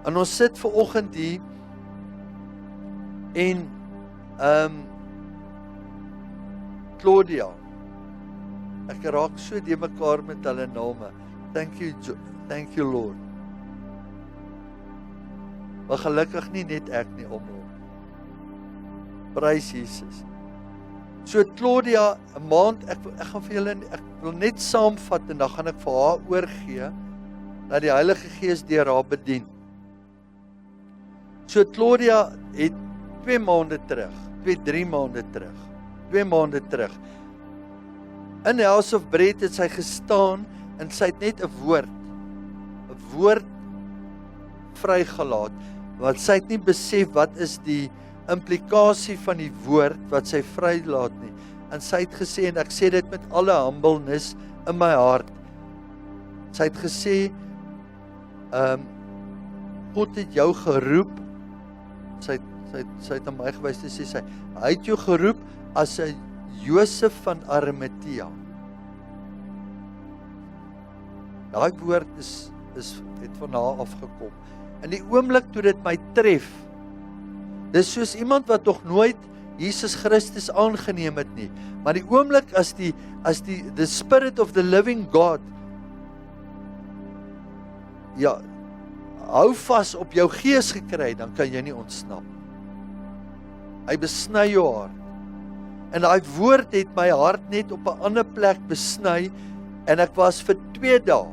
En ons sit vanoggend hier en Claudia, ek raak so die mekaar met hulle name. Thank you Lord. Maar gelukkig nie net ek nie omhoog. Prys Jesus. So Claudia, 'n maand, ek gaan vir julle, ek wil net saamvat en dan gaan ek vir haar oorgee, dat die Heilige Gees deur haar bedien. So Claudia het 2 maande terug, 3 maande terug, in die House of Bread het sy gestaan, en sy het net 'n woord vrygelaat, want sy het nie besef wat is die implikasie van die woord wat sy vrylaat nie. En sy het gesê, en ek sê dit met alle humbleness in my hart, sy het gesê, God het jou geroep, sy het aan my gewys te sê, hy het jou geroep as 'n Josef van Arimatea. Daai woord het van haar afgekom. In die oomblik toe dit my tref, dis soos iemand wat nog nooit Jesus Christus aangeneem het nie, maar die oomblik as the Spirit of the Living God, ja, hou vas op jou gees gekry, dan kan jy nie ontsnap. Hy besny jou hart. En daai woord het my hart net op 'n ander plek besny, en ek was vir 2 dae,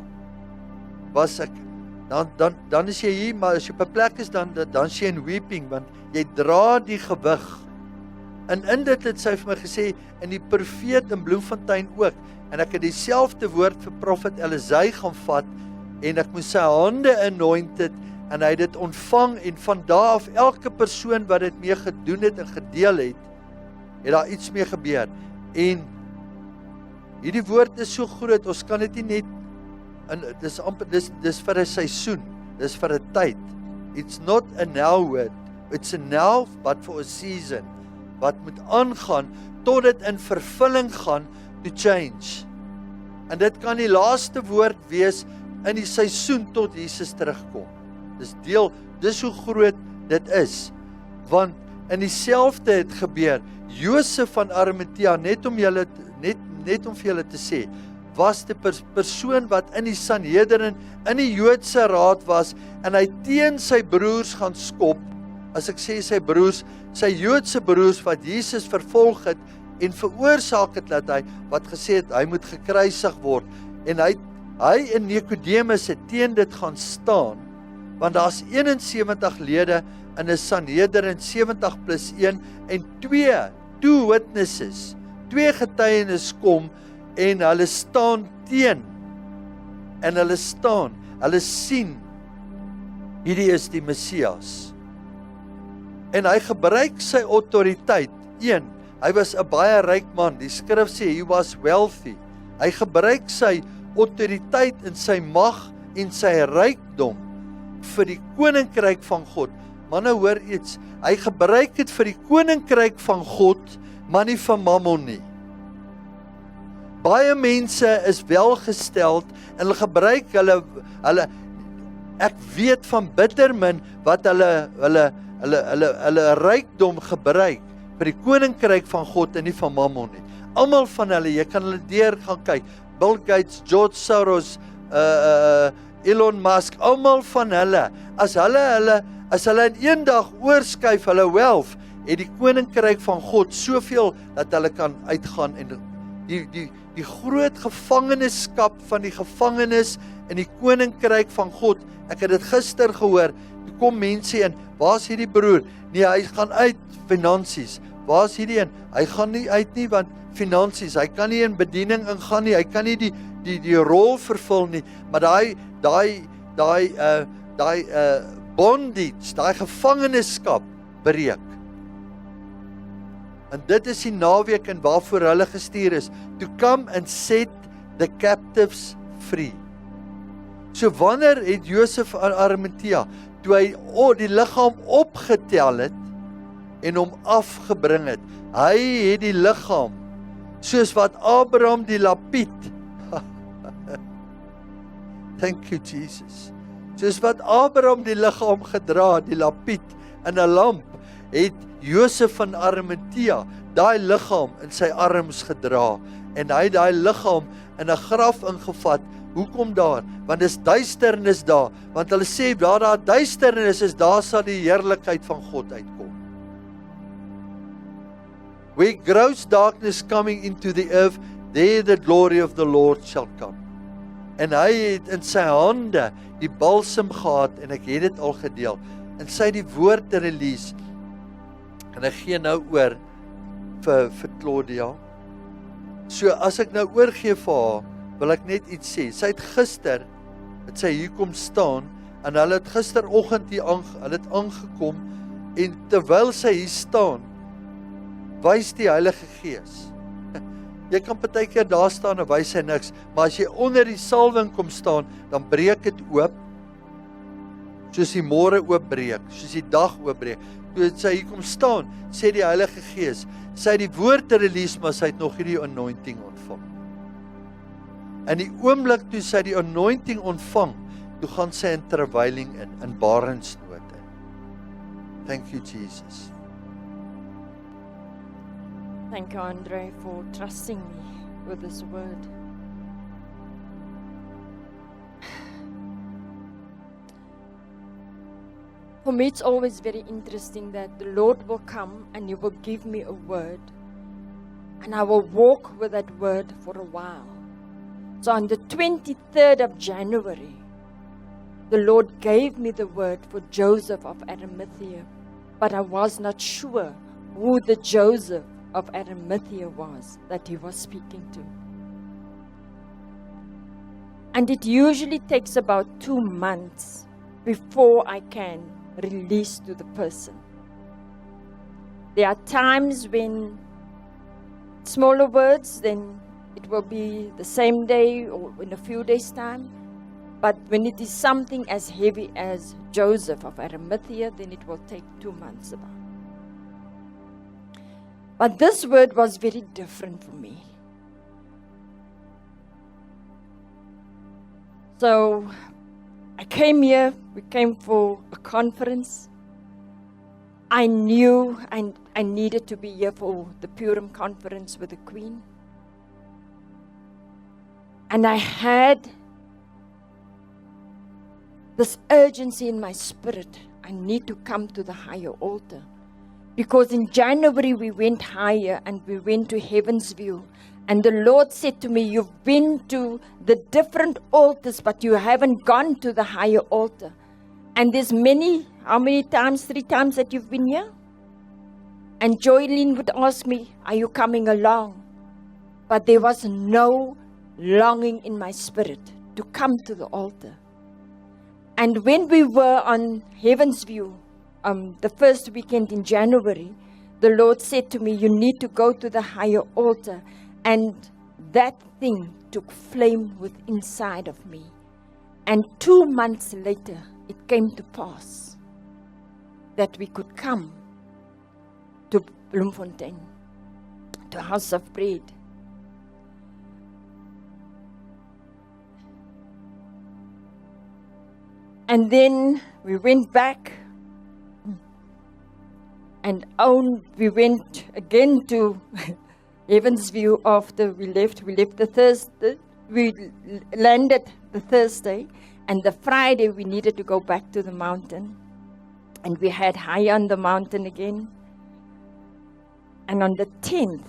dan is jy hier, maar as jy op 'n plek is, dan is jy in weeping, want jy dra die gewig. En in dit het sy vir my gesê, en die profeet in Bloemfontein ook, en ek het dieselfde woord vir Prophet Elizei gaan vat, en ek moes sy hande anoint het, en hy het dit ontvang, en van daar af, elke persoon wat dit mee gedoen het en gedeel het daar iets mee gebeur. En hierdie woord is so groot, ons kan dit nie net, dis vir 'n seisoen, dis vir 'n tyd. It's not a now word, it's a now, but for a season, wat moet aangaan, tot dit in vervulling gaan, to change. En dit kan die laaste woord wees, in die seisoen tot Jesus terugkom. Dis hoe groot dit is, want in dieselfde het gebeur, Josef van Arimatea, net om vir julle te sê, was die persoon wat in die Sanhedrin, in die Joodse raad was, en hy teen sy broers gaan skop, as ek sê sy broers, sy Joodse broers wat Jesus vervolg het, en veroorsaak het dat hy, wat gesê het, hy moet gekruisig word, en hy en Nikodemus het teen dit gaan staan, want daar's 71 lede in 'n Sanhedrin, 70 plus 1, en 2 witnesses, 2 getuienis kom, en hulle staan teen, en hulle sien, hierdie is die Messias, en hy gebruik sy autoriteit, hy was 'n baie ryk man, die skrif sê, he was wealthy, hy gebruik sy autoriteit en sy mag en sy rykdom vir die koninkryk van God. Manne, hoor iets, hy gebruik dit vir die koninkryk van God, maar nie vir mammon nie. Baie mense is welgesteld en hulle gebruik hulle ek weet van bitter min wat hulle rykdom gebruik vir die koninkryk van God en nie van mammon nie. Almal van hulle, jy kan hulle deur gaan kyk, Bill Gates, George Soros, Elon Musk, almal van hulle, as hulle in een dag oorskuif hulle wealth, het die koninkryk van God soveel dat hulle kan uitgaan, en die groot gevangenskap van die gevangenes in die koninkryk van God, ek het dit gister gehoor, toe kom mense in, waar is hierdie broer? Nee, hy gaan uit, finansies, waar is hierdie een? Hy gaan nie uit nie, want finansies, hy kan nie in bediening ingaan nie, hy kan nie die rol vervul nie, maar daai bondage, daai gevangenskap breek. En dit is die naweek en waarvoor hulle gestuur is, to come and set the captives free. So wanneer het Josef van Arimatea, toe hy die liggaam opgetel het, en hom afgebring het, hy het die liggaam, soos wat Abraham die lapiet, thank you Jesus, Soos wat Abraham die liggaam gedra, die lapiet in 'n lamp, het Josef van Arimatea daai liggaam in sy arms gedra en hy het daai liggaam in 'n graf ingevat. Hoekom daar? Want dis duisternis daar, want hulle sê daar duisternis is, daar sal die heerlikheid van God uitkom. Where gross darkness coming into the earth, there the glory of the Lord shall come. En hy het in sy hande die balsem gehad, en ek het dit al gedeel, en sy die woord te release. En ek gee nou oor vir Claudia. So as ek nou oorgee vir haar, wil ek net iets sê. Sy het gister, het sy hier kom staan, en hulle het gisteroggend hier hulle het aangekom, en terwyl sy hier staan, wys die Heilige Gees. Jy kan partykeer daar staan en wys hy niks, maar as jy onder die salwing kom staan, dan breek dit oop, soos die môre oopbreek, soos die dag oopbreek. Toe sy hier kom staan, sê die Heilige Gees, sy het die woord te release, maar sy het nog hierdie anointing ontvang. In die oomblik toe sy die anointing ontvang, toe gaan sy in terwyling in barensnood in. Thank you, Jesus. Thank you, Andre, for trusting me with this word. For me, it's always very interesting that the Lord will come and He will give me a word, and I will walk with that word for a while. So on the 23rd of January, the Lord gave me the word for Joseph of Arimathea, but I was not sure who the Joseph of Arimathea was that He was speaking to. And it usually takes about 2 months before I can release to the person. There are times when smaller words, then it will be the same day or in a few days' time. But when it is something as heavy as Joseph of Arimathea, then it will take 2 months about. But this word was very different for me. So I came here, we came for a conference. I knew I needed to be here for the Purim conference with the Queen. And I had this urgency in my spirit. I need to come to the higher altar. Because in January we went higher and we went to Heaven's View. And the Lord said to me, you've been to the different altars, but you haven't gone to the higher altar. And there's how many times? 3 times that you've been here? And Joylene would ask me, are you coming along? But there was no longing in my spirit to come to the altar. And when we were on Heaven's View, the first weekend in January, the Lord said to me, you need to go to the higher altar. And that thing took flame within inside of me. And 2 months later, it came to pass that we could come to Bloemfontein, to House of Bread. And then we went back, and we went again to Heaven's View after we left. We left the Thursday, we landed the Thursday, and the Friday we needed to go back to the mountain. And we had high on the mountain again. And on the 10th,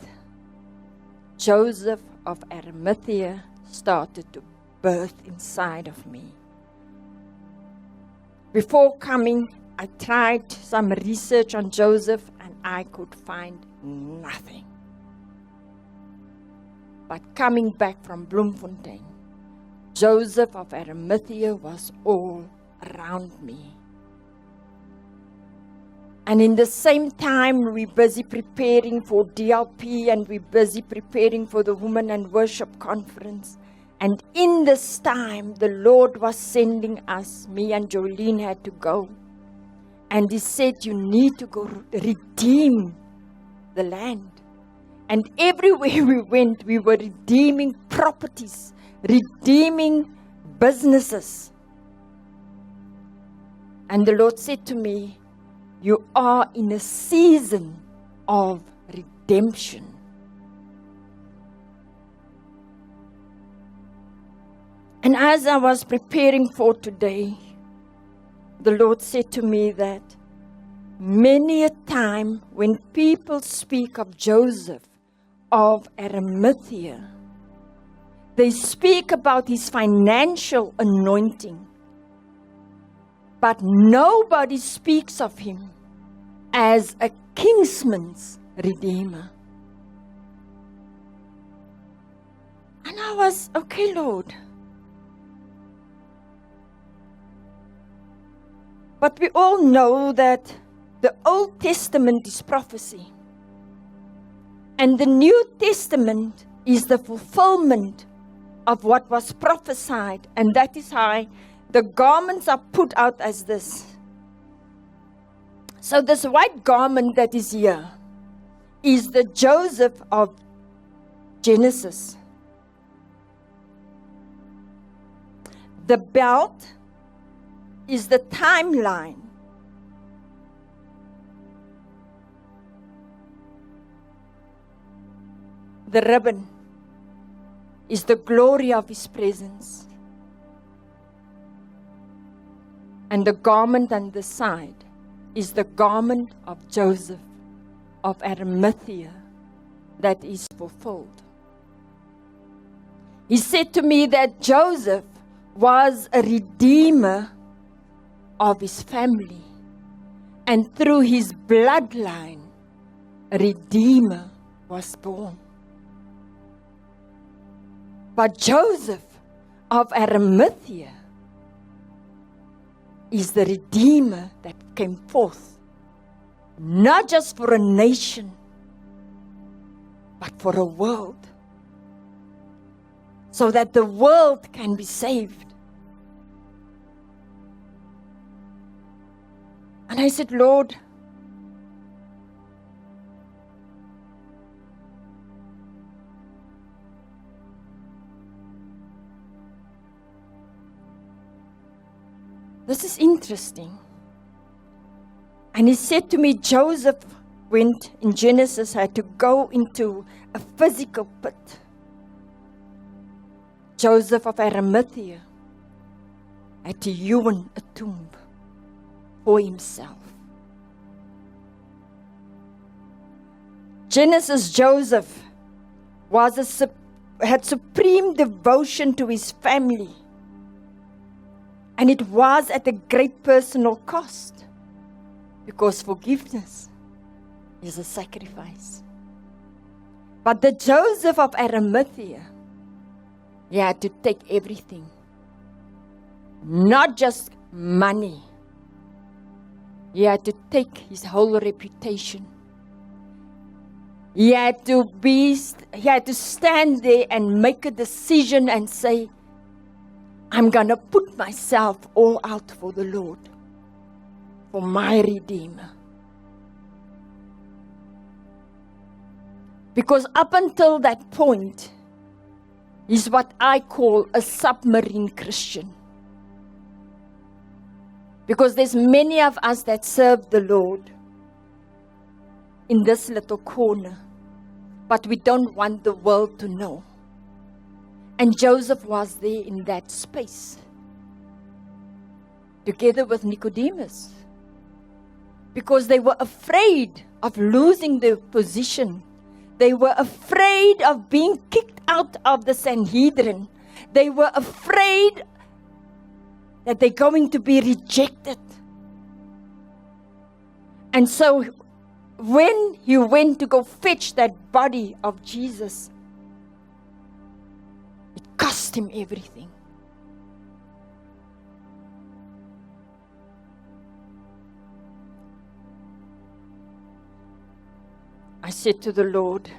Joseph of Arimathea started to birth inside of me. Before coming, I tried some research on Joseph and I could find nothing. But coming back from Bloemfontein, Joseph of Arimathea was all around me. And in the same time, we're busy preparing for DLP and we're busy preparing for the Women and Worship Conference. And in this time, the Lord was sending us, me and Jolene had to go. And He said, you need to go redeem the land. And everywhere we went, we were redeeming properties, redeeming businesses. And the Lord said to me, you are in a season of redemption. And as I was preparing for today, the Lord said to me that many a time when people speak of Joseph of Arimathea, they speak about his financial anointing, but nobody speaks of him as a kinsman's redeemer. And I was, okay, Lord. But we all know that the Old Testament is prophecy. And the New Testament is the fulfillment of what was prophesied. And that is how the garments are put out as this. So this white garment that is here is the Joseph of Genesis. The belt is the timeline. The ribbon is the glory of His presence. And the garment on the side is the garment of Joseph of Arimathea that is fulfilled. He said to me that Joseph was a redeemer of his family, and through his bloodline, a redeemer was born. But Joseph of Arimathea is the redeemer that came forth, not just for a nation, but for a world, so that the world can be saved. And I said, Lord, this is interesting. And He said to me, Joseph went in Genesis, had to go into a physical pit. Joseph of Arimathea had to hewn a tomb for himself. Genesis Joseph had supreme devotion to his family, and it was at a great personal cost, because forgiveness is a sacrifice. But the Joseph of Arimathea, he had to take everything, not just money. He had to take his whole reputation. He had to stand there and make a decision and say, I'm going to put myself all out for the Lord, for my Redeemer. Because up until that point, he's what I call a submarine Christian. Because there's many of us that serve the Lord in this little corner, but we don't want the world to know. And Joseph was there in that space, together with Nicodemus, because they were afraid of losing their position. They were afraid of being kicked out of the Sanhedrin. They were afraid that they're going to be rejected. And so when he went to go fetch that body of Jesus, it cost him everything. I said to the Lord,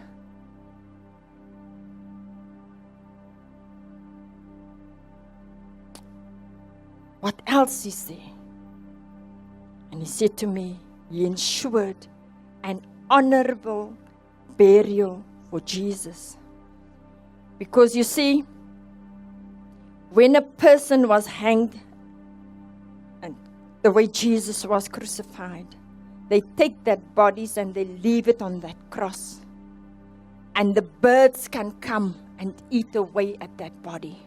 what else is there? And He said to me, He ensured an honorable burial for Jesus. Because you see, when a person was hanged and the way Jesus was crucified. They take that bodies and they leave it on that cross. And the birds can come and eat away at that body.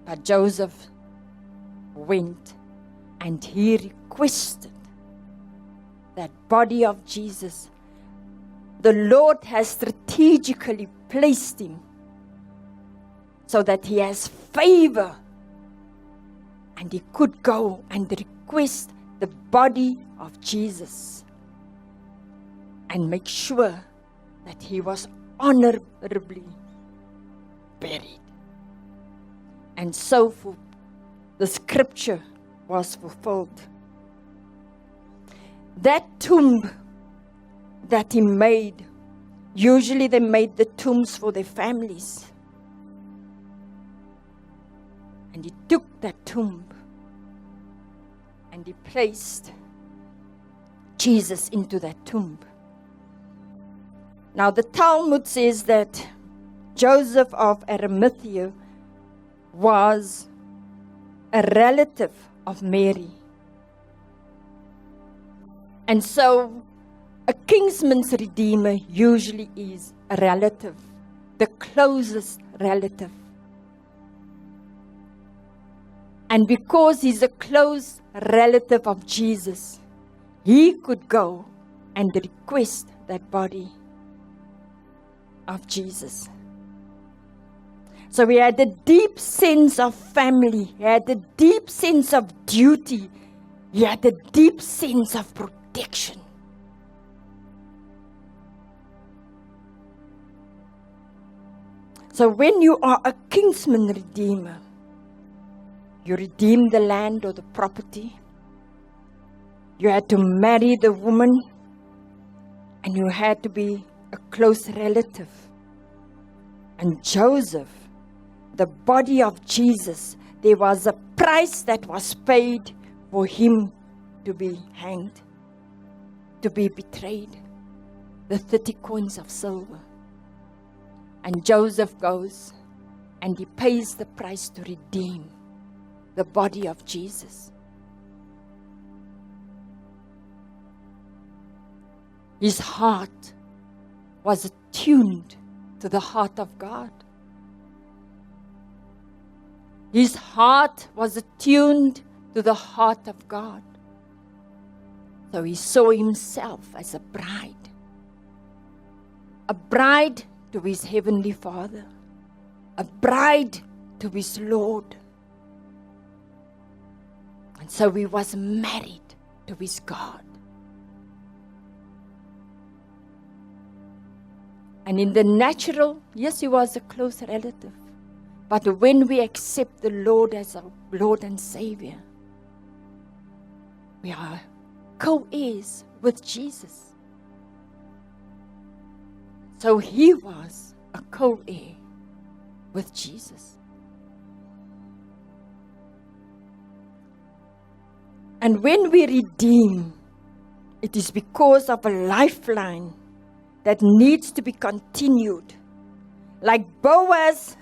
But Joseph went and he requested that body of Jesus. The Lord has strategically placed him so that he has favor and he could go and request the body of Jesus and make sure that he was honorably buried. And so the scripture was fulfilled. That tomb that he made, usually they made the tombs for their families. And he took that tomb and he placed Jesus into that tomb. Now the Talmud says that Joseph of Arimathea was a relative of Mary. And so a kinsman's redeemer usually is a relative, the closest relative. And because he's a close relative of Jesus, he could go and request that body of Jesus. So he had a deep sense of family. He had a deep sense of duty. He had a deep sense of protection. So when you are a kinsman redeemer, you redeem the land or the property. You had to marry the woman, and you had to be a close relative. And Joseph, the body of Jesus, there was a price that was paid for him to be hanged, to be betrayed. The 30 coins of silver. And Joseph goes and he pays the price to redeem the body of Jesus. His heart was attuned to the heart of God. His heart was attuned to the heart of God. So he saw himself as a bride to his heavenly Father, a bride to his Lord. And so he was married to his God. And in the natural, yes, he was a close relative. But when we accept the Lord as our Lord and Savior, we are co-heirs with Jesus. So he was a co-heir with Jesus. And when we redeem, it is because of a lifeline that needs to be continued. Like Boaz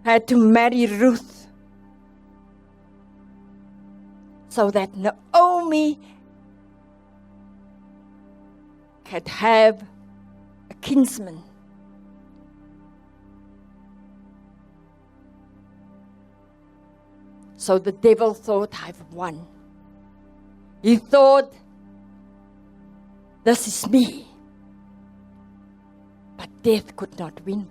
had to marry Ruth, so that Naomi could have a kinsman. So the devil thought, I've won. He thought, this is me. But death could not win.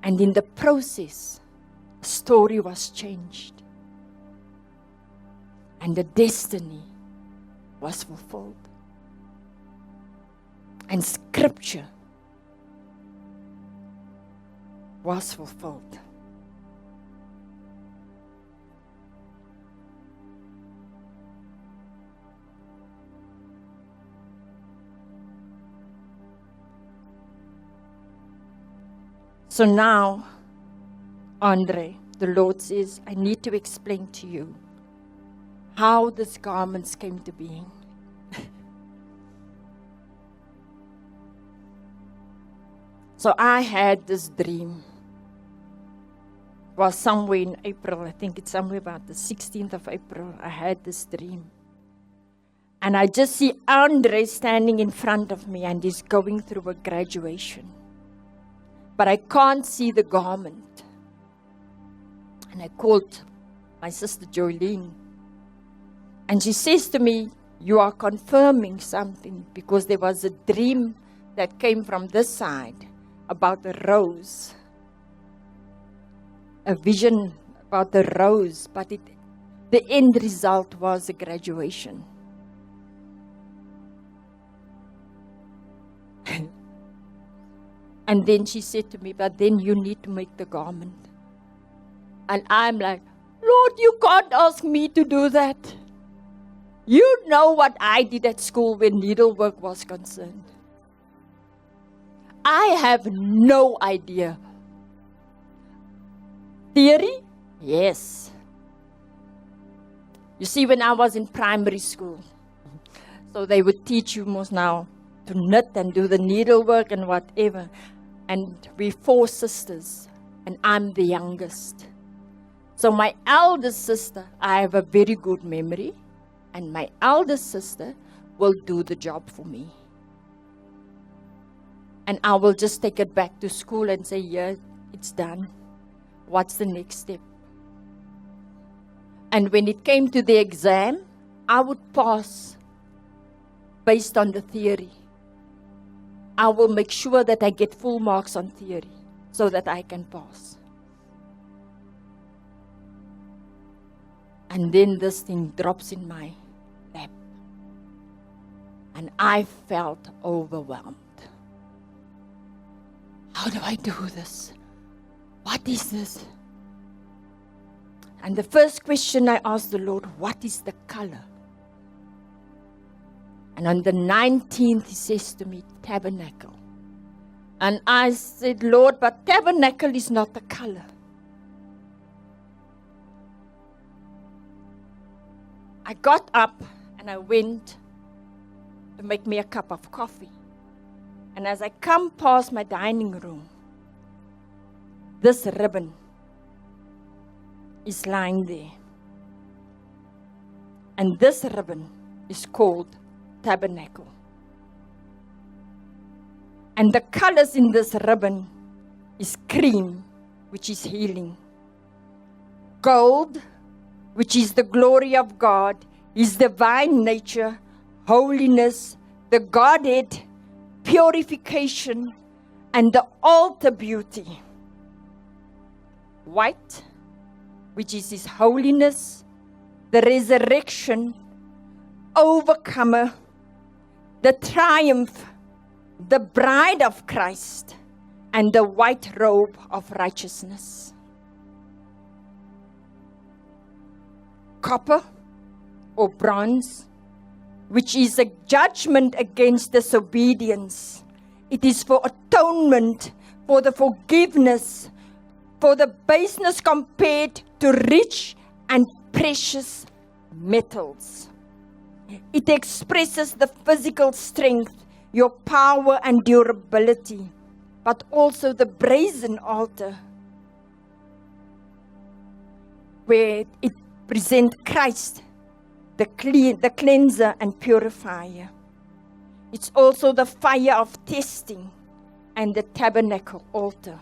And in the process, the story was changed. And the destiny was fulfilled. And scripture was fulfilled. So now, Andre, the Lord says, I need to explain to you how these garments came to being. So I had this dream. It was somewhere in April. I think it's somewhere about the 16th of April. I had this dream. And I just see Andre standing in front of me and he's going through a graduation. But I can't see the garment. And I called my sister Jolene. And she says to me, you are confirming something, because there was a dream that came from this side about the rose. A vision about the rose, but the end result was a graduation. And then she said to me, but then you need to make the garment. And I'm like, Lord, you can't ask me to do that. You know what I did at school when needlework was concerned. I have no idea. Theory? Yes. You see, when I was in primary school, so they would teach you most now to knit and do the needlework and whatever. And we're 4 sisters, and I'm the youngest. So my eldest sister, I have a very good memory, and my eldest sister will do the job for me. And I will just take it back to school and say, yeah, it's done. What's the next step? And when it came to the exam, I would pass based on the theory. I will make sure that I get full marks on theory so that I can pass. And then this thing drops in my lap. And I felt overwhelmed. How do I do this? What is this? And the first question I asked the Lord, what is the color? And on the 19th, He says to me, tabernacle. And I said, Lord, but tabernacle is not the color. I got up and I went to make me a cup of coffee. And as I come past my dining room, this ribbon is lying there. And this ribbon is called tabernacle. And the colors in this ribbon is cream, which is healing. Gold, which is the glory of God, His divine nature, holiness, the Godhead, purification, and the altar beauty. White, which is His holiness, the resurrection, overcomer, the triumph, the bride of Christ, and the white robe of righteousness. Copper or bronze, which is a judgment against disobedience. It is for atonement, for the forgiveness, for the baseness compared to rich and precious metals. It expresses the physical strength, your power and durability, but also the brazen altar, where it presents Christ, the cleanser and purifier. It's also the fire of testing and the tabernacle altar.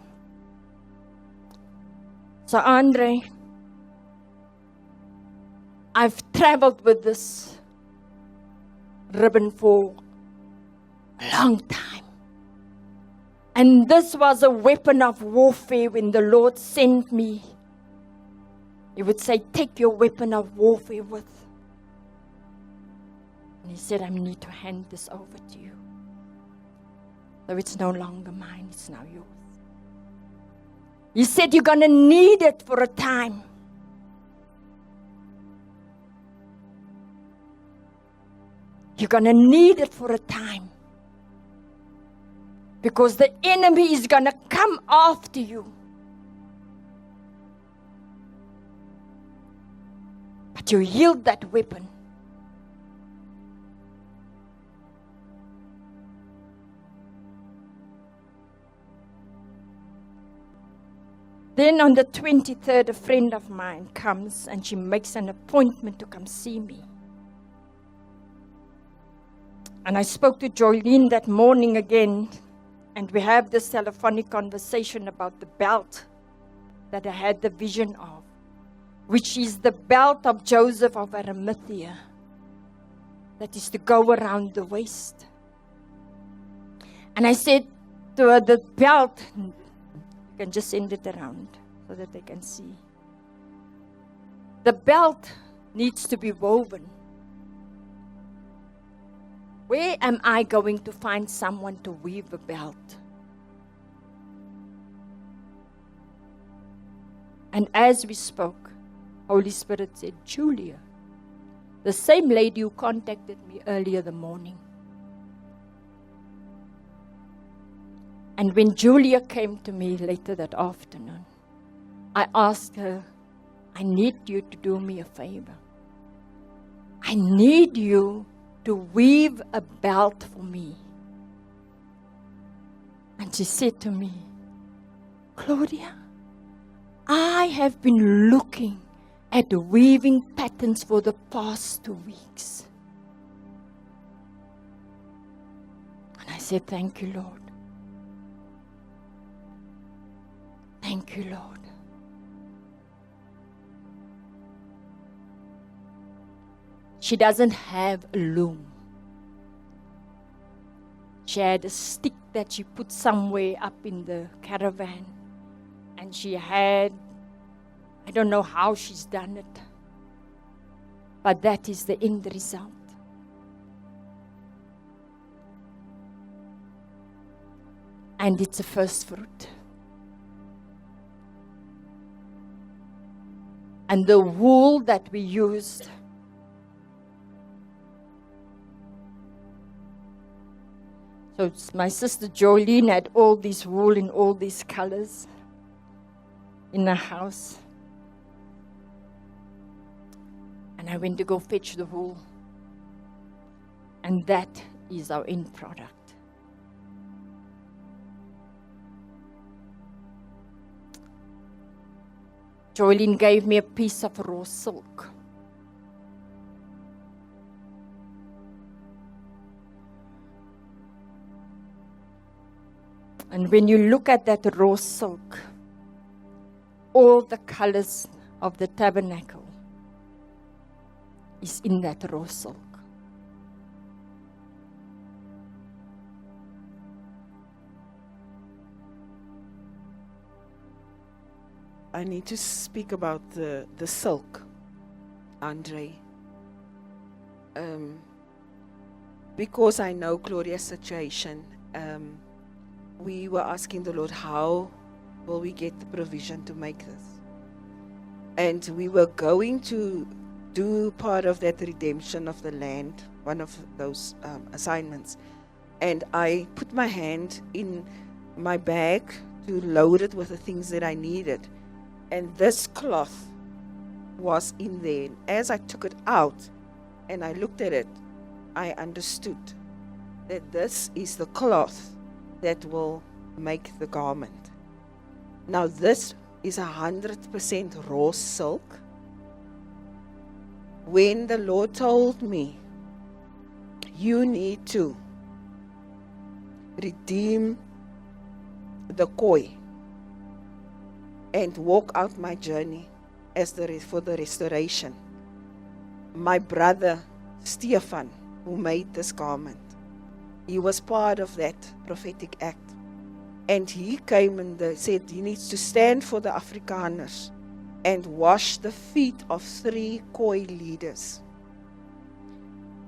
So Andre, I've traveled with this ribbon for a long time. And this was a weapon of warfare when the Lord sent me. He would say, take your weapon of warfare with. And He said, I need to hand this over to you. So it's no longer mine, it's now yours. He said, you're going to need it for a time. You're going to need it for a time. Because the enemy is going to come after you. But you yield that weapon. Then on the 23rd, a friend of mine comes and she makes an appointment to come see me. And I spoke to Jolene that morning again, and we have this telephonic conversation about the belt that I had the vision of, which is the belt of Joseph of Arimathea, that is to go around the waist. And I said to her, the belt, you can just send it around so that they can see. The belt needs to be woven. Where am I going to find someone to weave a belt? And as we spoke, Holy Spirit said, Julia, the same lady who contacted me earlier the morning. And when Julia came to me later that afternoon, I asked her, I need you to do me a favor. I need you to weave a belt for me. And she said to me, Claudia, I have been looking at weaving patterns for the past 2 weeks. And I said, thank you, Lord. Thank you, Lord. She doesn't have a loom. She had a stick that she put somewhere up in the caravan. And she had, I don't know how she's done it, but that is the end result. And it's a first fruit. And the wool that we used, so my sister Jolene had all this wool in all these colors in the house. And I went to go fetch the wool. And that is our end product. Jolene gave me a piece of raw silk. And when you look at that raw silk, all the colors of the tabernacle is in that raw silk. I need to speak about the silk, Andre. Because I know Claudia's situation, we were asking the Lord, how will we get the provision to make this? And we were going to do part of that redemption of the land, one of those assignments. And I put my hand in my bag to load it with the things that I needed. And this cloth was in there. As I took it out and I looked at it, I understood that this is the cloth that will make the garment. Now this is 100% raw silk. When the Lord told me, you need to redeem the koi and walk out my journey for the restoration. My brother Stefan, who made this garment, he was part of that prophetic act. And he came and said he needs to stand for the Afrikaners and wash the feet of 3 koi leaders.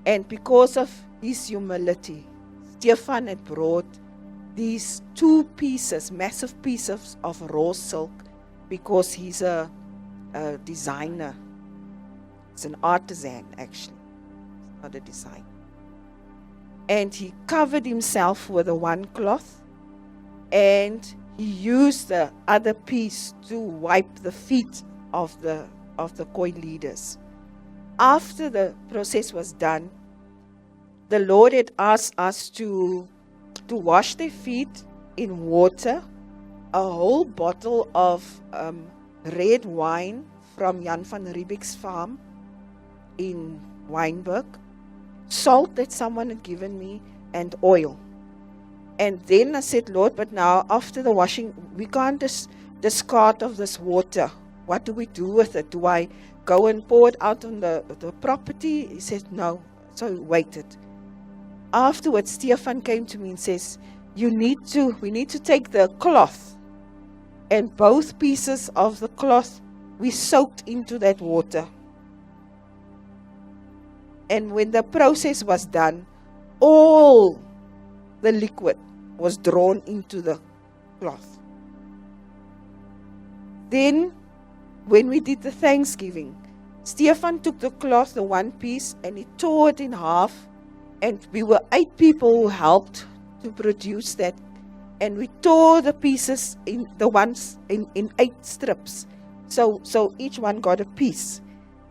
And because of his humility, Stefan had brought these 2 pieces, massive pieces of raw silk, because he's a designer. He's an artisan, actually. He's not a designer. And he covered himself with the one cloth, and he used the other piece to wipe the feet of the koi leaders. After the process was done, the Lord had asked us to wash their feet in water a whole bottle of red wine from Jan van Riebeck's farm in Wynberg, salt that someone had given me, and oil. And then I said, Lord, but now after the washing, we can't discard of this water. What do we do with it? Do I go and pour it out on the property? He said, no. So he waited. Afterwards, Stefan came to me and says, we need to take the cloth, and both pieces of the cloth we soaked into that water. And when the process was done, all the liquid was drawn into the cloth. Then, when we did the Thanksgiving, Stefan took the cloth, the one piece, and he tore it in half. And we were 8 people who helped to produce that. And we tore the pieces in 8 strips. So each one got a piece.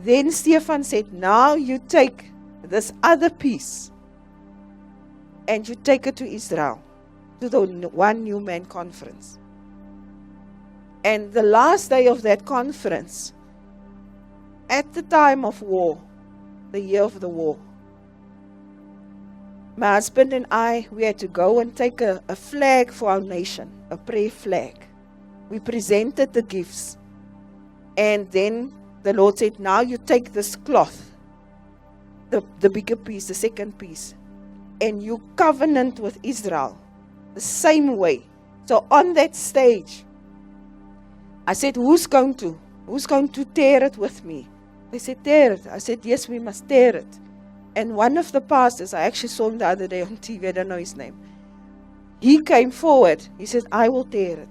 Then Stefan said, now you take this other piece and you take it to Israel, to the One New Man conference. And the last day of that conference, at the time of war, the year of the war, my husband and I, we had to go and take a flag for our nation, a prayer flag. We presented the gifts. And then the Lord said, now you take this cloth, the bigger piece, the second piece, and you covenant with Israel the same way. So on that stage, I said, who's going to tear it with me? They said, tear it. I said, yes, we must tear it. And one of the pastors, I actually saw him the other day on TV, I don't know his name. He came forward. He said, I will tear it.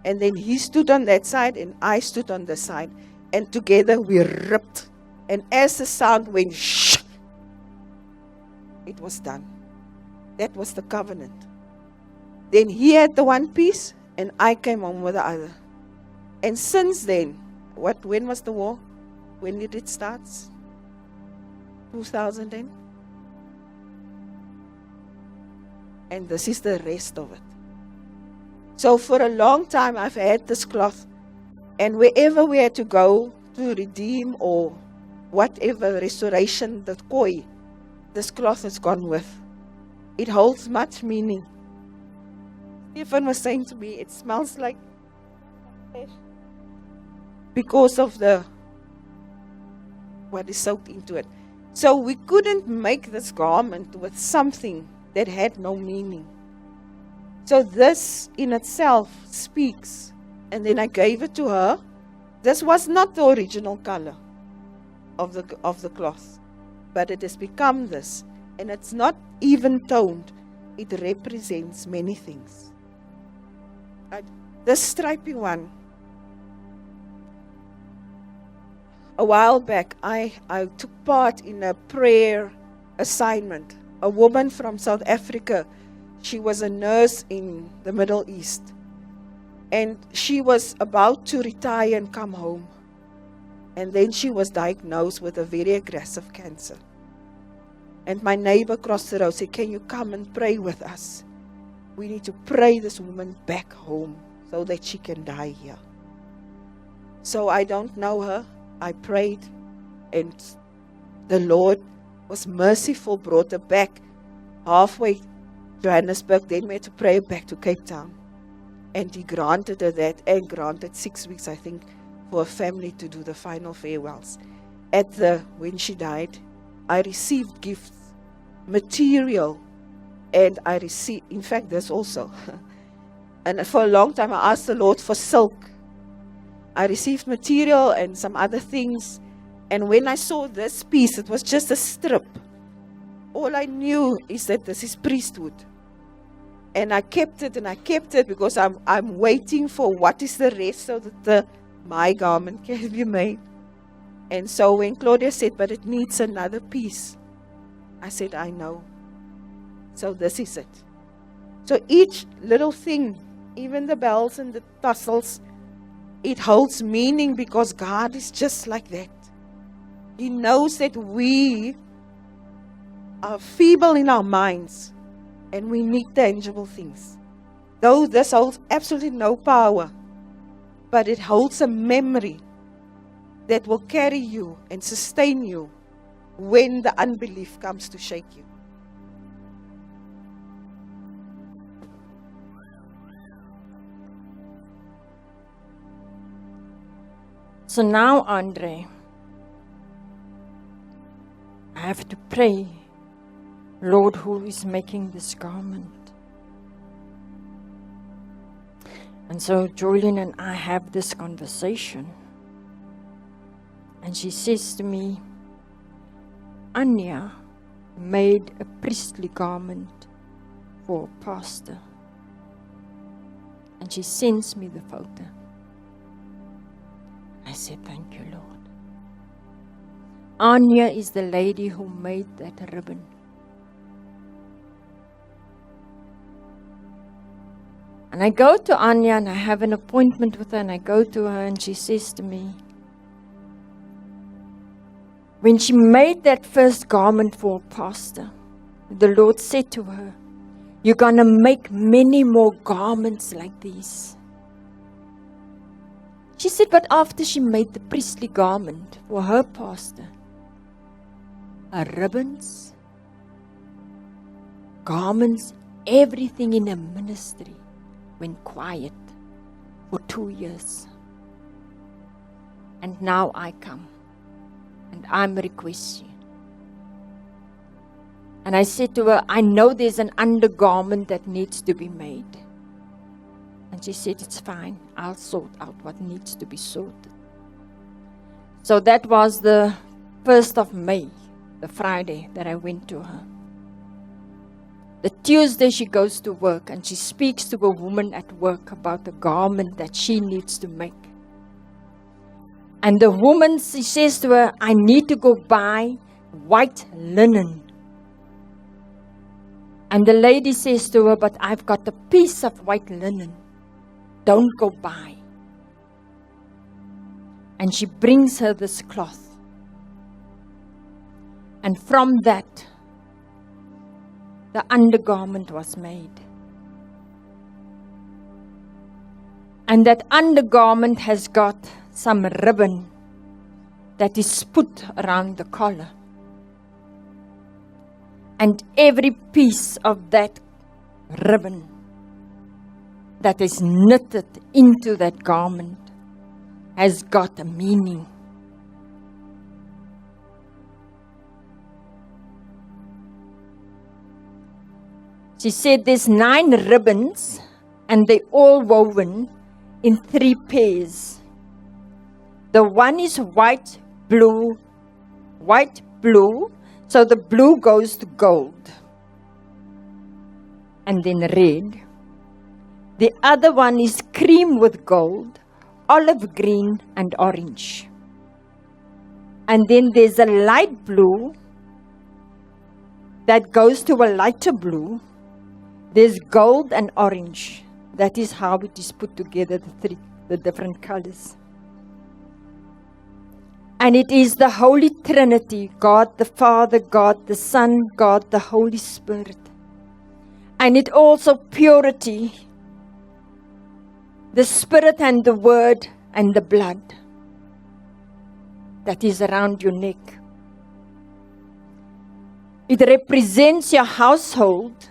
And then he stood on that side and I stood on this side. And together we ripped. And as the sound went, shh, it was done. That was the covenant. Then he had the one piece and I came on with the other. And since then, when was the war? When did it start? 2000 then? And this is the rest of it. So for a long time I've had this cloth, and wherever we had to go to redeem or whatever restoration, the koi, this cloth has gone with. It holds much meaning. Stefan was saying to me, it smells like fish because of what is soaked into it. So we couldn't make this garment with something that had no meaning. So this in itself speaks. And then I gave it to her. This was not the original color of the cloth, but it has become this. And it's not even toned. It represents many things. This stripy one, a while back, I took part in a prayer assignment. A woman from South Africa, she was a nurse in the Middle East. And she was about to retire and come home. And then she was diagnosed with a very aggressive cancer. And my neighbor across the road said, can you come and pray with us? We need to pray this woman back home so that she can die here. So I don't know her. I prayed, and the Lord was merciful, brought her back halfway Johannesburg. Then we had to pray her back to Cape Town. And He granted her that, and granted 6 weeks, I think, for a family to do the final farewells. When she died, I received gifts, material, and I received, in fact, this also. And for a long time, I asked the Lord for silk. I received material and some other things. And when I saw this piece, it was just a strip. All I knew is that this is priesthood. And I kept it, and I kept it because I'm waiting for what is the rest so that my garment can be made. And so when Claudia said, but it needs another piece, I said, I know. So this is it. So each little thing, even the bells and the tassels, it holds meaning because God is just like that. He knows that we are feeble in our minds and we need tangible things. Though this holds absolutely no power, but it holds a memory that will carry you and sustain you when the unbelief comes to shake you. So now, Andre, I have to pray, Lord, who is making this garment? And so Julian and I have this conversation. And she says to me, Anya made a priestly garment for a pastor. And she sends me the photo. I said, thank you, Lord. Anya is the lady who made that ribbon. And I go to Anya and I have an appointment with her, and I go to her and she says to me, when she made that first garment for a pastor, the Lord said to her, you're going to make many more garments like these. She said, but after she made the priestly garment for her pastor, her ribbons, garments, everything in her ministry went quiet for 2 years. And now I come and I'm requesting. And I said to her, I know there's an undergarment that needs to be made. And she said, it's fine. I'll sort out what needs to be sorted. So that was the 1st of May, the Friday that I went to her. The Tuesday she goes to work and she speaks to a woman at work about the garment that she needs to make. And the woman, she says to her, I need to go buy white linen. And the lady says to her, but I've got a piece of white linen. Don't go buy. And she brings her this cloth. And from that, the undergarment was made. And that undergarment has got some ribbon that is put around the collar. And every piece of that ribbon that is knitted into that garment has got a meaning. She said there's 9 ribbons and they all woven in 3 pairs. The one is white, blue, so the blue goes to gold. And then red. The other one is cream with gold, olive green and orange. And then there's a light blue that goes to a lighter blue. There's gold and orange. That is how it is put together, the different colors. And it is the Holy Trinity, God the Father, God the Son, God the Holy Spirit. And it also purity, the Spirit and the Word and the blood that is around your neck. It represents your household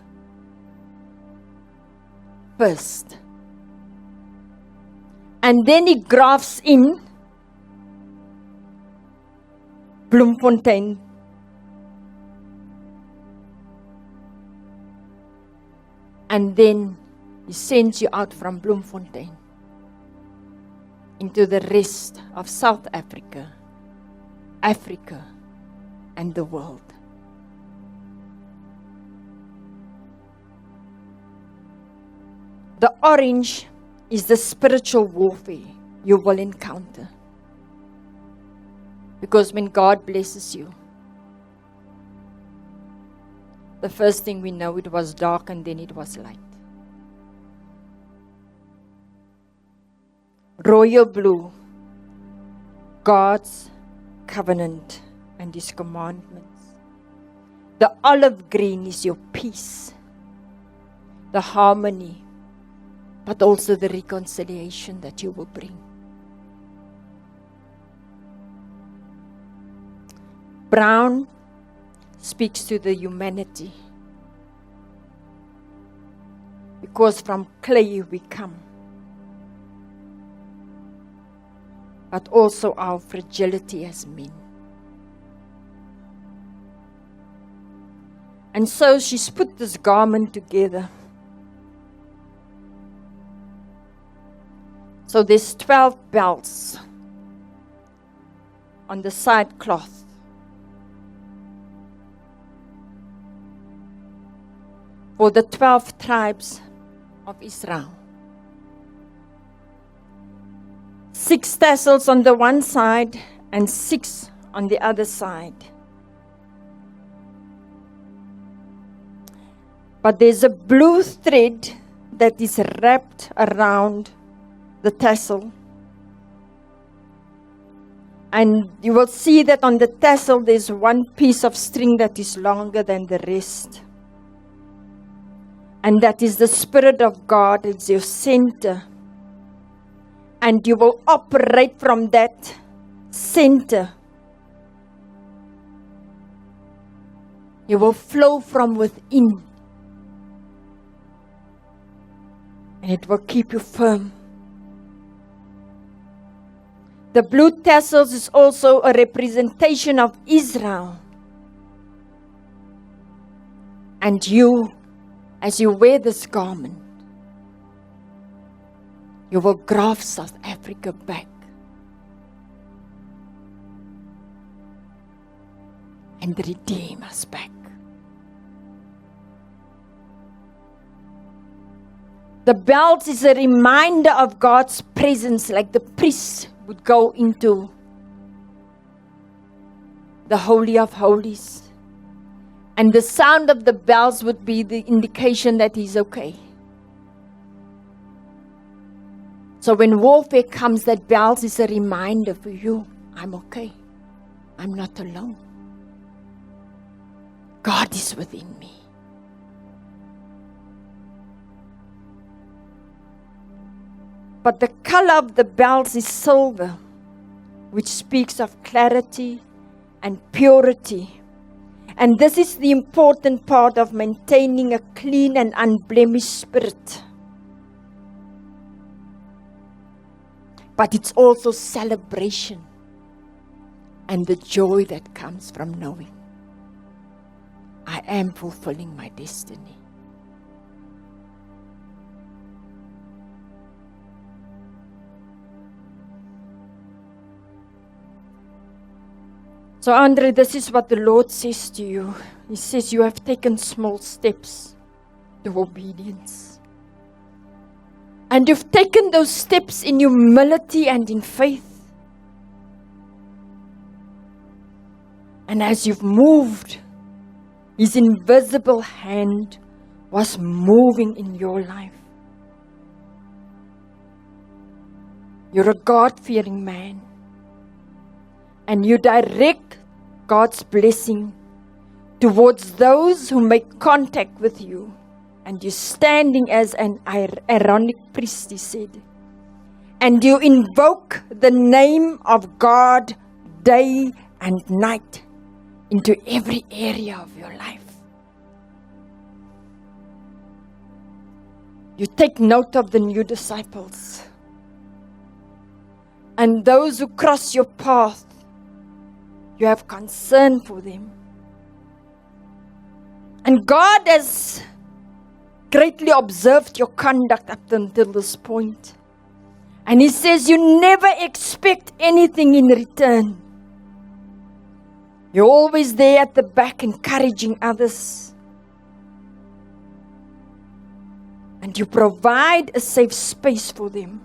first. And then it grafts in Bloemfontein. And then he sends you out from Bloemfontein into the rest of South Africa, Africa, and the world. The orange is the spiritual warfare you will encounter. Because when God blesses you, the first thing we know, it was dark and then it was light. Royal blue, God's covenant and His commandments. The olive green is your peace, the harmony, but also the reconciliation that you will bring. Brown speaks to the humanity, because from clay we come, but also our fragility as men. And so she's put this garment together. So there's 12 belts on the side cloth. For the 12 tribes of Israel. 6 tassels on the one side and 6 on the other side. But there's a blue thread that is wrapped around the tassel. And you will see that on the tassel there's one piece of string that is longer than the rest. And that is the Spirit of God. It's your center. And you will operate from that center. You will flow from within. And it will keep you firm. The blue tassels is also a representation of Israel. And you, as you wear this garment, you will graft South Africa back and redeem us back. The belt is a reminder of God's presence, like the priests would go into the Holy of Holies. And the sound of the bells would be the indication that he's okay. So when warfare comes, that bells is a reminder for you, I'm okay. I'm not alone. God is within me. But the color of the bells is silver, which speaks of clarity and purity. And this is the important part of maintaining a clean and unblemished spirit. But it's also celebration and the joy that comes from knowing I am fulfilling my destiny. So Andre, this is what the Lord says to you. He says you have taken small steps to obedience. And you've taken those steps in humility and in faith. And as you've moved, His invisible hand was moving in your life. You're a God-fearing man. And you direct God's blessing towards those who make contact with you. And you're standing as an Aaronic priest, he said. And you invoke the name of God day and night into every area of your life. You take note of the new disciples. And those who cross your path, you have concern for them. And God has greatly observed your conduct up until this point. And He says you never expect anything in return. You're always there at the back encouraging others. And you provide a safe space for them.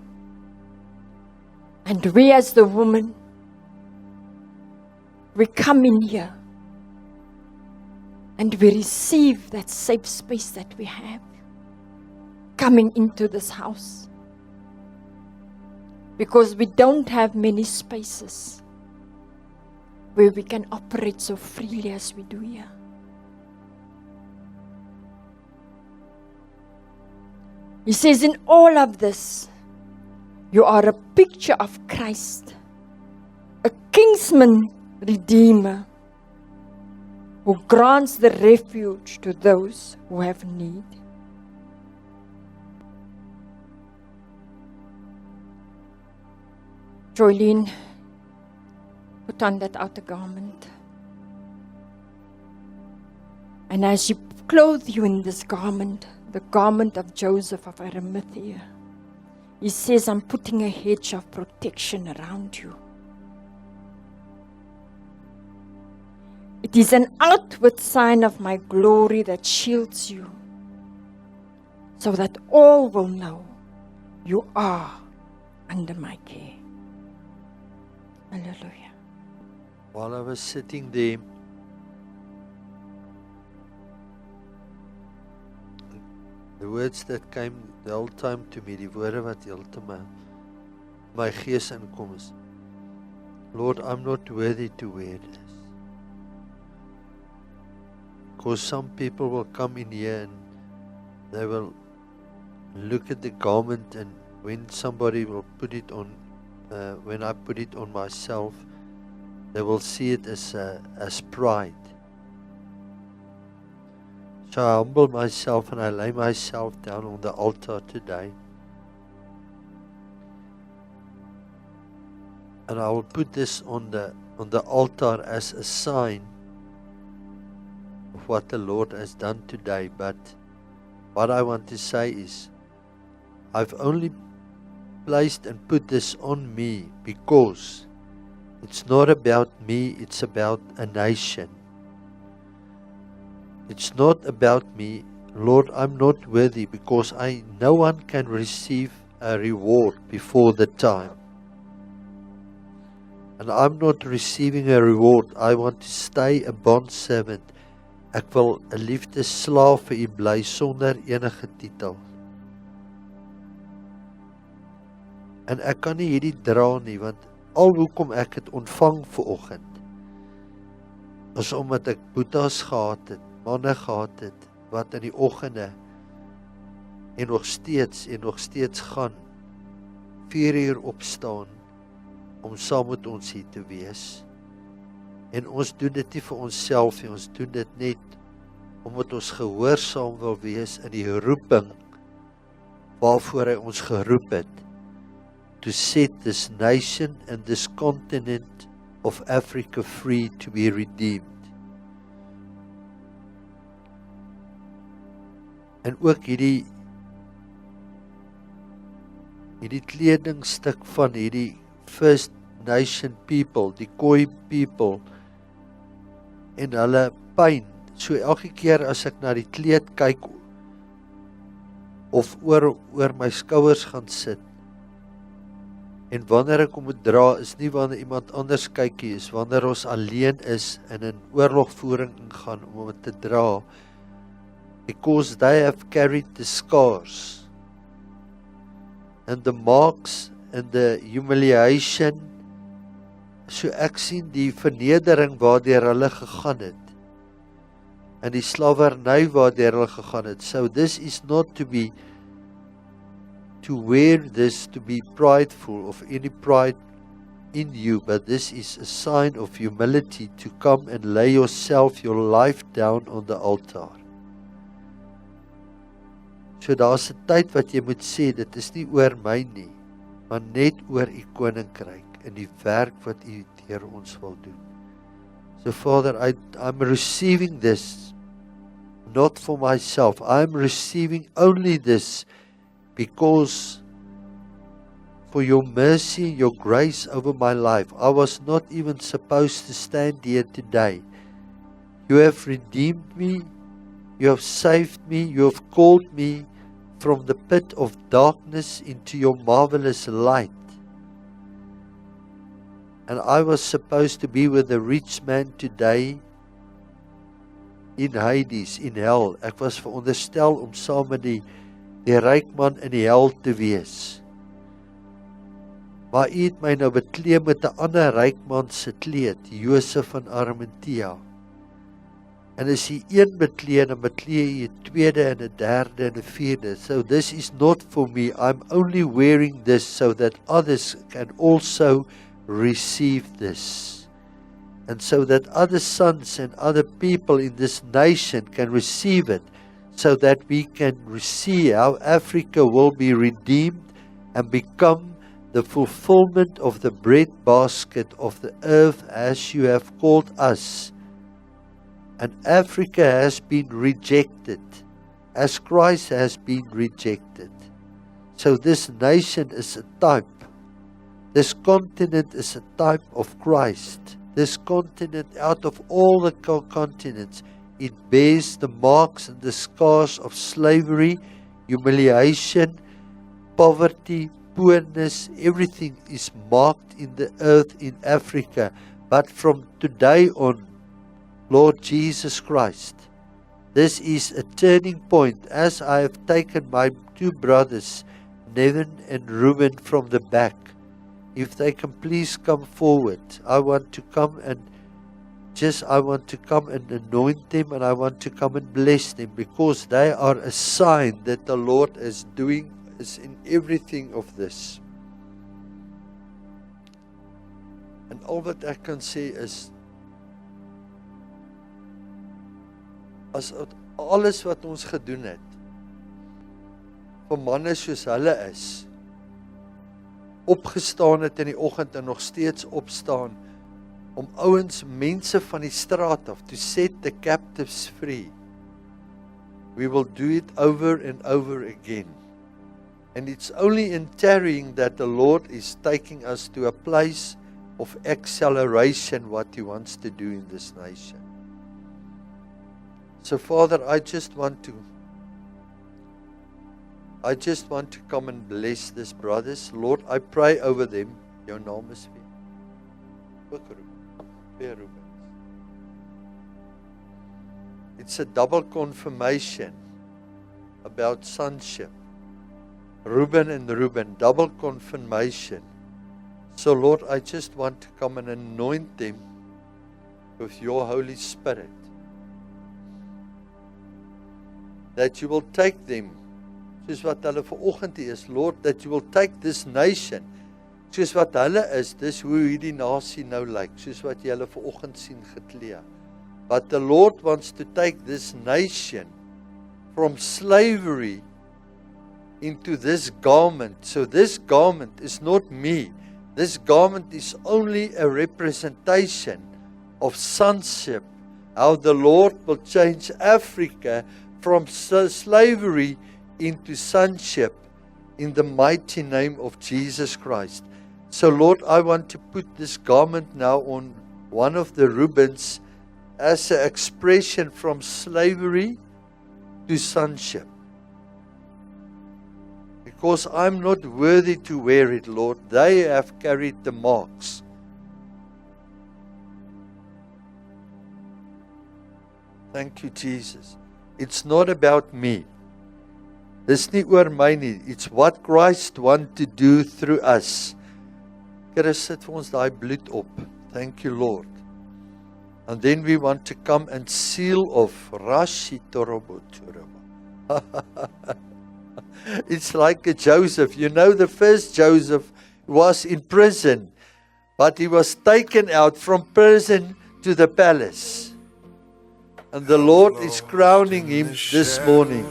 And we as the woman, we come in here and we receive that safe space that we have coming into this house. Because we don't have many spaces where we can operate so freely as we do here. He says, in all of this, you are a picture of Christ, a kinsman redeemer, who grants the refuge to those who have need. Joylene, put on that outer garment. And as she clothe you in this garment, the garment of Joseph of Arimathea, he says, I'm putting a hedge of protection around you. It is an outward sign of my glory that shields you, so that all will know you are under my care. Hallelujah. While I was sitting there, the words that came the whole time to me, die woorde wat heeltemal my gees inkom is, Lord, I'm not worthy to wear this. Because some people will come in here and they will look at the garment, and when somebody will put it on, when I put it on myself, they will see it as pride. So I humble myself and I lay myself down on the altar today. And I will put this on the altar as a sign of what the Lord has done today. But what I want to say is, I've only placed and put this on me because it's not about me, it's about a nation. It's not about me. Lord, I'm not worthy because no one can receive a reward before the time. And I'm not receiving a reward. I want to stay a bondservant. Ek wil 'n liefdesslaaf vir U bly sonder enige titel. En ek kan nie hierdie dra nie, want al hoekom ek het ontvang vanoggend is omdat ek boetas gehad het, manne gehad het wat in die oggende en nog steeds gaan 4 uur opstaan om saam met ons hier te wees. En ons doen dit nie vir onsself nie, ons doen dit net omdat ons gehoorsaam wil wees in die roeping waarvoor hy ons geroep het, to set this nation and this continent of Africa free to be redeemed. En ook hierdie kledingstuk van hierdie First Nation people, die Khoi people, en hulle pyn. So elke keer as ek na die kleed kyk of oor my skouers gaan sit, en wanneer ek hom moet dra, is nie wanneer iemand anders kyk nie, is wanneer ons alleen is en in oorlogvoering ingaan om hom te dra, because they have carried the scars and the marks and the humiliation. So ek sien die vernedering waardeur hulle gegaan het en die slawerny waardeur hulle gegaan het. So this is not to wear this to be prideful of any pride in you, but this is a sign of humility to come and lay yourself, your life down on the altar. So daar's 'n tyd wat jy moet sê, dit is nie oor my nie, maar net oor U koninkryk en die werk wat U deur ons wil doen. So Father, I'm receiving this not for myself. I'm receiving only this because for your mercy, your grace over my life. I was not even supposed to stand here today. You have redeemed me. You have saved me. You have called me from the pit of darkness into your marvelous light. And I was supposed to be with the rich man today in Hades, in hell. Ek was veronderstel om saam met die ryk man in die hel te wees. Maar U het my nou bekleed met 'n ander ryk man se kleed, Josef van Arimathea. En as jy een beklee, dan beklee jy 'n tweede en 'n derde en 'n vierde. So this is not for me. I'm only wearing this so that others can also receive this. And so that other sons and other people in this nation can receive it, so that we can see how Africa will be redeemed and become the fulfillment of the breadbasket of the earth as you have called us. And Africa has been rejected, as Christ has been rejected. So this nation is a type. This continent is a type of Christ. This continent, out of all the continents, it bears the marks and the scars of slavery, humiliation, poverty, poorness. Everything is marked in the earth in Africa. But from today on, Lord Jesus Christ, this is a turning point. As I have taken my two brothers, Nevin and Reuben, from the back, if they can please come forward, I want to come and anoint them, and I want to come and bless them, because they are a sign that the Lord is doing is in everything of this. And all that I can say is, as alles wat ons gedoen het, vir manne soos hulle is, opgestaan het in die oggend en nog steeds opstaan, om ouens, mense van die straat af, to set the captives free. We will do it over and over again. And it's only in tarrying that the Lord is taking us to a place of acceleration, what He wants to do in this nation. So Father, I just want to come and bless these brothers. Lord, I pray over them. Jou naam is wie? Ruben. It's a double confirmation about sonship. Reuben and Reuben, double confirmation. So Lord, I just want to come and anoint them with your Holy Spirit. That you will take them, soos wat hulle vanoggend is, Lord, that you will take this nation, soos wat hulle is, dis hoe hierdie nasie nou lyk, soos wat jy hulle vanoggend sien geklee. But the Lord wants to take this nation from slavery into this garment. So this garment is not me. This garment is only a representation of sonship, how the Lord will change Africa from slavery into sonship in the mighty name of Jesus Christ. So Lord, I want to put this garment now on one of the Reubens as an expression from slavery to sonship. Because I'm not worthy to wear it, Lord. They have carried the marks. Thank you, Jesus. It's not about me. Dis nie oor my nie. It's what Christ wants to do through us. Here sit vir ons daai bloed op. Thank you, Lord. And then we want to come and seal off Rashi Toroboturama. It's like a Joseph. You know, the first Joseph was in prison, but he was taken out from prison to the palace. And the Lord is crowning him this morning.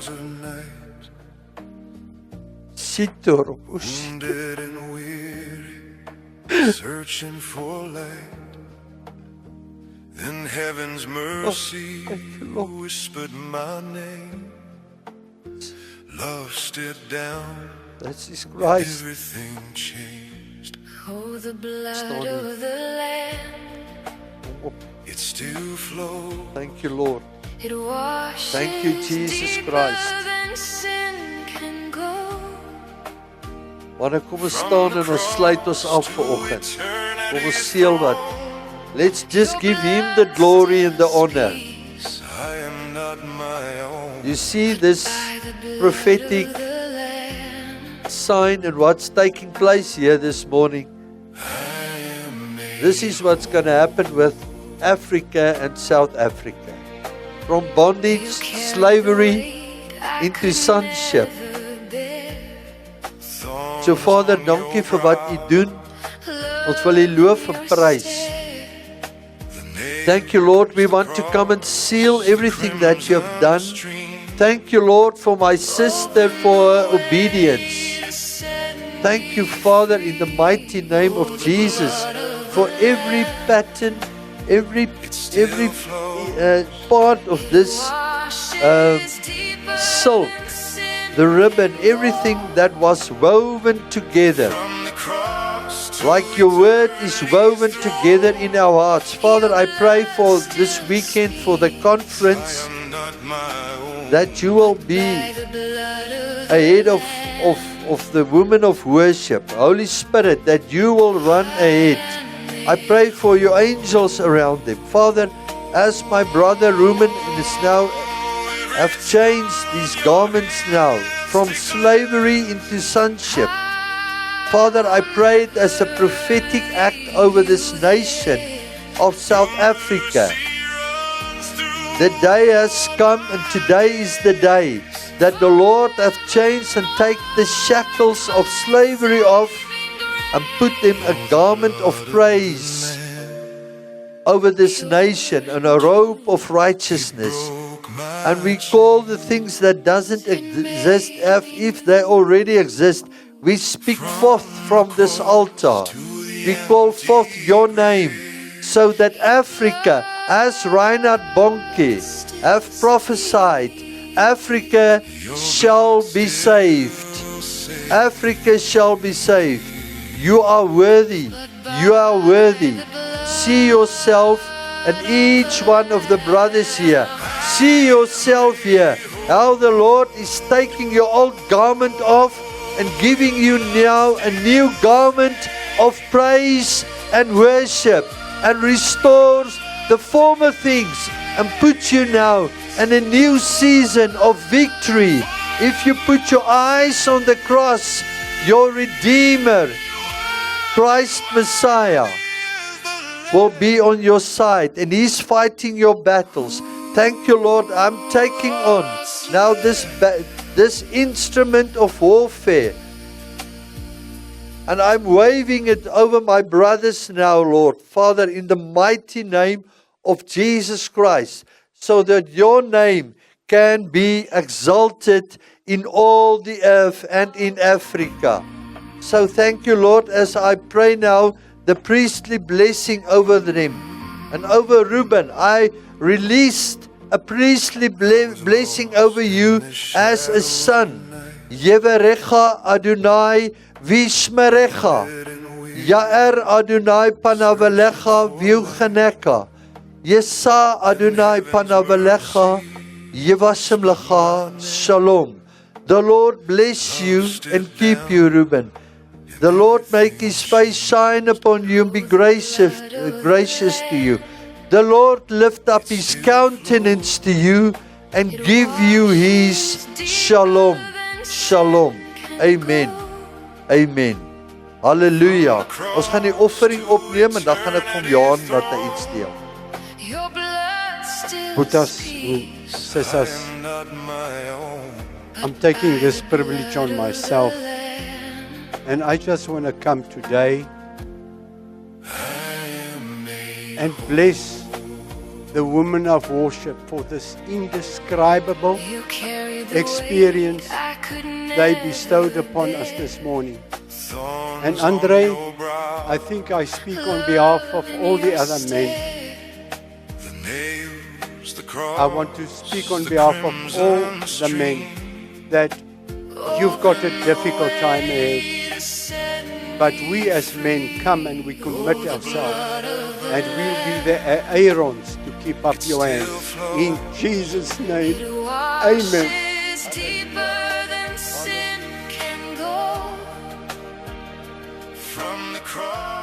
Wounded and weary, searching for light. Then heaven's mercy whispered my name. Love stood down. That's His Christ. Everything changed. Oh, the blood of the Lamb. It still flows. Thank you, Lord. It washes Thank you, Jesus deeper Christ. than sin can go. Wanneer kom ons staan en ons sluit ons af vanoggend. Kom ons seël wat. Let's just give Him the glory and the honor. I am not my own. You see this prophetic sign and what's taking place here this morning. This is what's going to happen with Africa and South Africa. from bondage, slavery, into sonship. So Vader, dankie vir wat U doen. Ons wil U loof en prys. Thank you, Lord. We want to come and seal everything that You have done. Thank You, Lord, for my sister, for her obedience. Thank You, Father, in the mighty name of Jesus, for every pattern, every part of this silk, the ribbon, everything that was woven together. Like Your word is woven together in our hearts. Father, I pray for this weekend, for the conference, that You will be ahead of the women of worship. Holy Spirit, that You will run ahead. I pray for Your angels around them. Father, as my brother Ruben is now have changed these garments now from slavery into sonship. Father, I pray it as a prophetic act over this nation of South Africa. The day has come, and today is the day that the Lord hath changed and take the shackles of slavery off and put them a garment of praise over this nation and a robe of righteousness. And we call the things that doesn't exist as if they already exist. We speak forth from this altar. We call forth Your name, so that Africa, as Reinhard Bonnke have prophesied, Africa shall be saved. Africa shall be saved. You are worthy. You are worthy. See yourself and each one of the brothers here. See yourself here. How the Lord is taking your old garment off and giving you now a new garment of praise and worship, and restores the former things and puts you now in a new season of victory. If you put your eyes on the cross, your Redeemer, Christ Messiah, will be on your side, and He's fighting your battles. Thank You, Lord. I'm taking on now this instrument of warfare, and I'm waving it over my brothers now, Lord. Father, in the mighty name of Jesus Christ, so that Your name can be exalted in all the earth and in Africa. So thank You, Lord, as I pray now the priestly blessing over them. And over Ruben, I released a priestly blessing over you as a son. Yevarecha Adonai Vishmerecha. Yaer Adonai Panavalecha Viuchaneka. Yesa Adonai Panavalecha Yevashim Lecha Shalom. The Lord bless you and keep you, Ruben. The Lord make His face shine upon you and be gracious to you. The Lord lift up His countenance to you and give you His shalom. Shalom. Amen. Amen. Hallelujah. Ons gaan die offering opneem en dan gaan ek van Johan laat hy iets deel. Boetas, sisters, I'm taking this privilege on myself, and I just want to come today and bless the women of worship for this indescribable experience they bestowed upon us this morning. And Andre, I think I speak on behalf of all the other men. I want to speak on behalf of all the men that you've got a difficult time ahead. But we as men come and we commit ourselves, and we'll be the Aarons to keep up your hand. In Jesus' name, amen. From the cross.